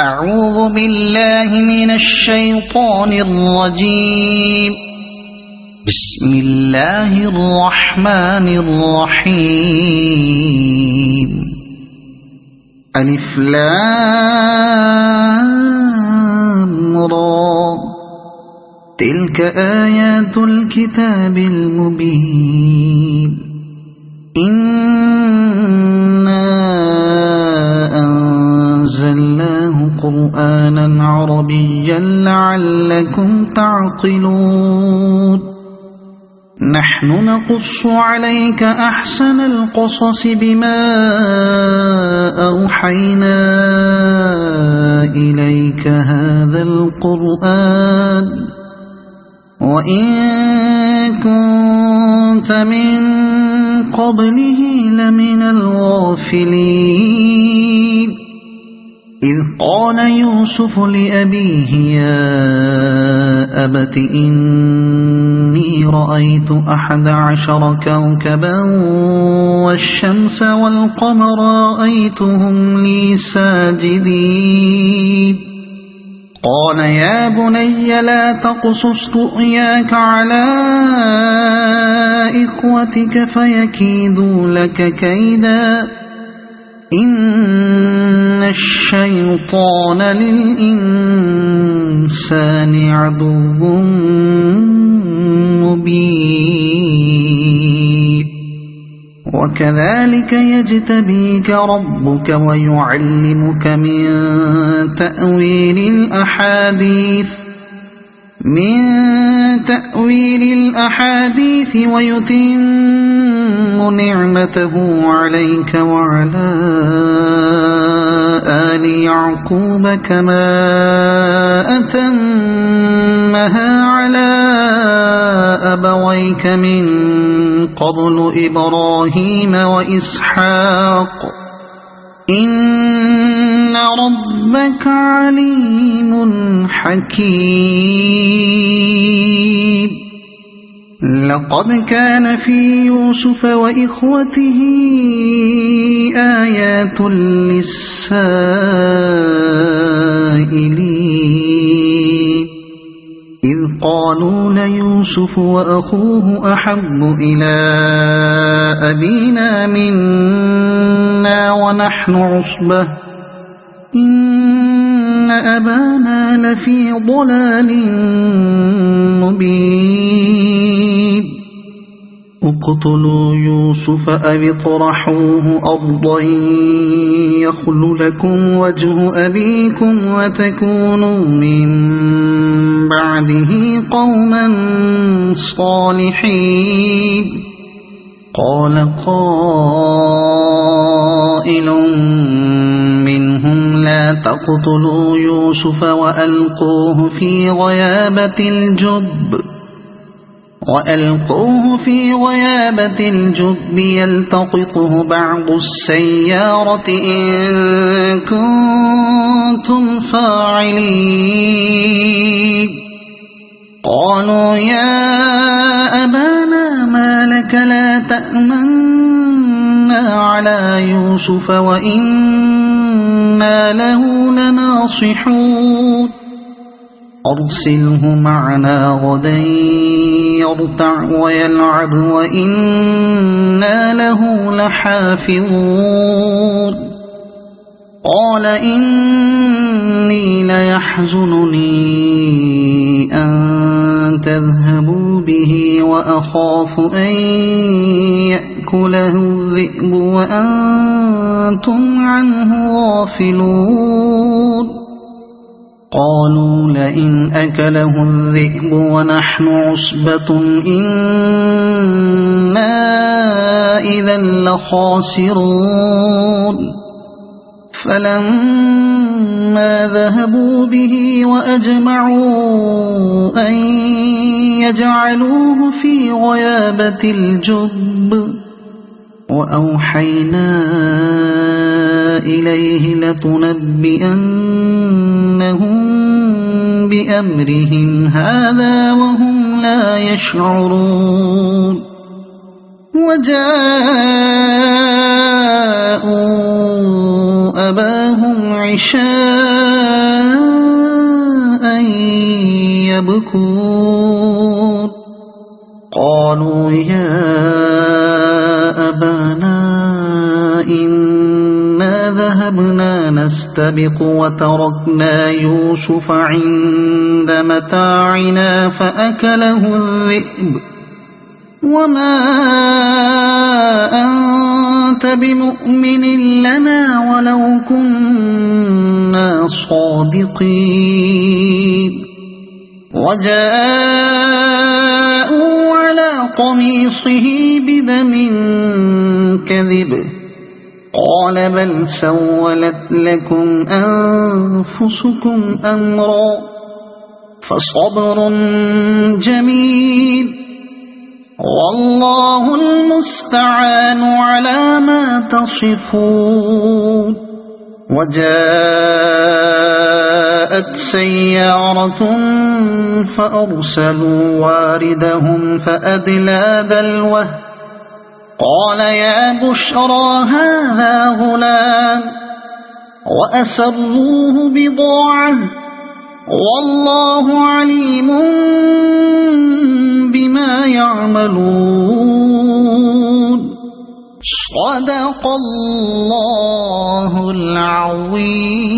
أعوذ بالله من الشيطان الرجيم. بسم الله الرحمن الرحيم. ألف لام را. تلك آيات الكتاب المبين. إنا أنزلناه قرآنا عربيا لعلكم تعقلون. نحن نقص عليك أحسن القصص بما أوحينا إليك هذا القرآن وإن كنت من قبله لمن الغافلين. إذ قال يوسف لأبيه يا أبت إني رأيت 11 كوكبا والشمس والقمر رأيتهم لي ساجدين. قال يا بني لا تقصص رؤياك على إخوتك فيكيدوا لك كيدا إن الشيطان للإنسان عدو مبين. وكذلك يجتبيك ربك ويعلمك من تأويل الأحاديث ويتم نعمته عليك وعلى آل يعقوب كما أتمها على أبويك من قبل إبراهيم وإسحاق إن ربك عليم حكيم. لقد كان في يوسف وإخوته آيات للسائلين إذ قالوا ليوسف وأخوه أحب إلى أبينا منا ونحن عصبة إن أبانا لفي ضلال مبين. اقتلوا يوسف أو اطرحوه أرضا يخل لكم وجه أبيكم وتكونوا من بعده قوما صالحين. قال قائل منهم لا تقتلوا يوسف وألقوه في غيابة الجب يلتقطه بعض السيارة إن كنتم فاعلين. قالوا يا أبانا ما لك لا تأمنا على يوسف وإنا له لناصحون. أرسله معنا غدا يرتع ويلعب وإنا له لحافظون. قال إني ليحزنني أن تذهبوا به وأخاف أن يأكله الذئب وأنتم عنه غافلون. قالوا لئن أكله الذئب ونحن عصبة إنا إذا لخاسرون. فلما ذهبوا به وأجمعوا أن يجعلوه في غيابة الجب وأوحينا إليه لتنبئنهم بأمرهم هذا وهم لا يشعرون. وجاءوا أباهم عشاء يبكون قالوا يا أبانا إنا ذهبنا نستبق وتركنا يوسف عند متاعنا فأكله الذئب وما أنت بمؤمن لنا ولو كنا صادقين وجاءوا على قميصه بدم كذب قال بل سولت لكم أنفسكم أمرا فصبر جميل والله المستعان على ما تصفون وجاءت سيارة فأرسلوا واردهم فأدلى دلوه قال يا بشرى هذا غلام وأسروه بضاعة والله عليم بما يعملون صدق الله العظيم.